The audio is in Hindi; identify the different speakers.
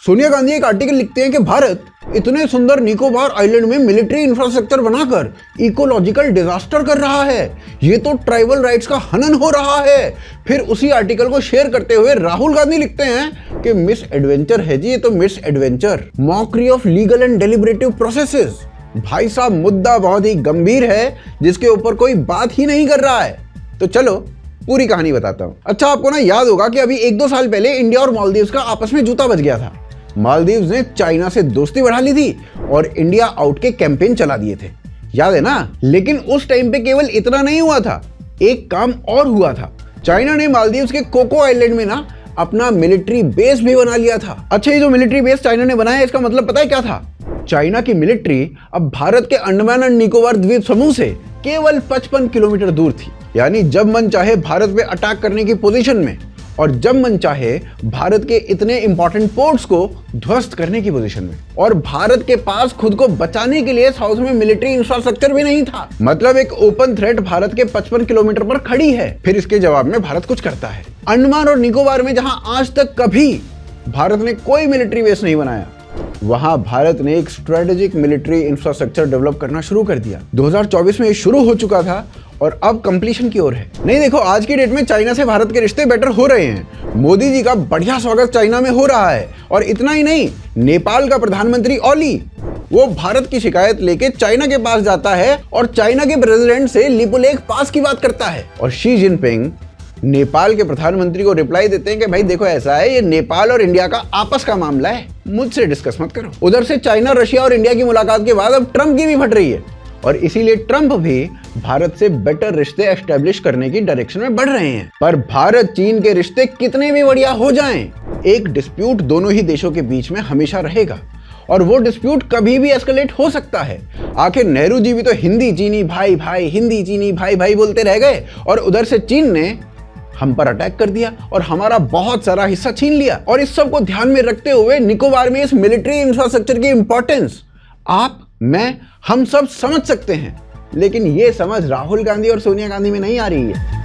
Speaker 1: सोनिया गांधी एक आर्टिकल लिखते हैं कि भारत इतने सुंदर निकोबार आइलैंड में मिलिट्री इंफ्रास्ट्रक्चर बनाकर इकोलॉजिकल डिजास्टर कर रहा है, ये तो ट्राइबल राइट्स का हनन हो रहा है। फिर उसी आर्टिकल को शेयर करते हुए राहुल गांधी लिखते हैं कि मिस एडवेंचर है जी, ये तो miss adventure, mockery of legal and deliberative processes. भाई साहब, मुद्दा बहुत ही गंभीर है जिसके ऊपर कोई बात ही नहीं कर रहा है। तो चलो पूरी कहानी बताता हूँ। अच्छा, आपको ना याद होगा कि अभी 1-2 साल पहले इंडिया और मालदीव्स का आपस में जूता बज गया था। मालदीव्स ने चाइना से दोस्ती बढ़ा ली थी और इंडिया आउट के कैंपेन चला दिए थे, याद है ना। लेकिन उस टाइम पे केवल इतना नहीं हुआ था, एक काम और हुआ था। चाइना ने मालदीव्स के कोको आइलैंड में ना अपना मिलिट्री बेस भी बना लिया था। अच्छा, ये जो मिलिट्री बेस चाइना ने बनाया, इसका मतलब पता है क्या था? चाइना की मिलिट्री अब भारत के अंडमान एंड निकोबार द्वीप समूह से केवल 55 किलोमीटर दूर थी, यानी जब मन चाहे भारत पे अटैक करने की पोजीशन में और जब मन चाहे भारत के इतने इंपॉर्टेंट पोर्ट्स को ध्वस्त करने की पोजीशन में। और भारत के पास खुद को बचाने के लिए साउथ में मिलिट्री इंफ्रास्ट्रक्चर भी नहीं था। मतलब एक ओपन थ्रेट भारत के 55 किलोमीटर पर खड़ी है। फिर इसके जवाब में भारत कुछ करता है। अंडमान और निकोबार में जहां आज तक कभी भारत ने कोई मिलिट्री बेस नहीं बनाया, वहां भारत ने एक स्ट्रेटेजिक मिलिट्री इंफ्रास्ट्रक्चर डेवलप करना शुरू कर दिया। 2024 में ये शुरू हो चुका था और अब कंप्लीशन की ओर है। नहीं, देखो, आज की डेट में चाइना से भारत के रिश्ते बेटर हो रहे हैं। मोदी जी का बढ़िया स्वागत चाइना में हो रहा है। और इतना ही नहीं, नेपाल का प्रधानमंत्री ओली, वो भारत की शिकायत लेके चाइना के पास जाता है और चाइना के प्रेसिडेंट से लिपुलेख पास की बात करता है। और शी जिनपिंग नेपाल के प्रधानमंत्री को रिप्लाई देते हैं कि भाई देखो, ऐसा है, ये नेपाल और इंडिया का आपस का मामला है, मुझसे डिस्कस मत करो। उधर से चाइना, रशिया और इंडिया की मुलाकात के बाद अब ट्रंप की भी फट रही है और इसीलिए ट्रंप भी भारत से बेटर रिश्ते एस्टेब्लिश करने की डायरेक्शन में बढ़ रहे हैं। पर भारत चीन के रिश्ते कितने भी बढ़िया हो जाएं, एक डिस्प्यूट दोनों ही देशों के बीच में हमेशा रहेगा और वो डिस्प्यूट कभी भी एस्केलेट हो सकता है। आखिर नेहरू जी भी तो हिंदी चीनी भाई भाई, हिंदी चीनी भाई भाई बोलते रह गए और उधर से चीन ने हम पर अटैक कर दिया और हमारा बहुत सारा हिस्सा छीन लिया। और इस सब को ध्यान में रखते हुए निकोबार में इस मिलिट्री इंफ्रास्ट्रक्चर की इंपॉर्टेंस आप, मैं, हम सब समझ सकते हैं, लेकिन ये समझ राहुल गांधी और सोनिया गांधी में नहीं आ रही है।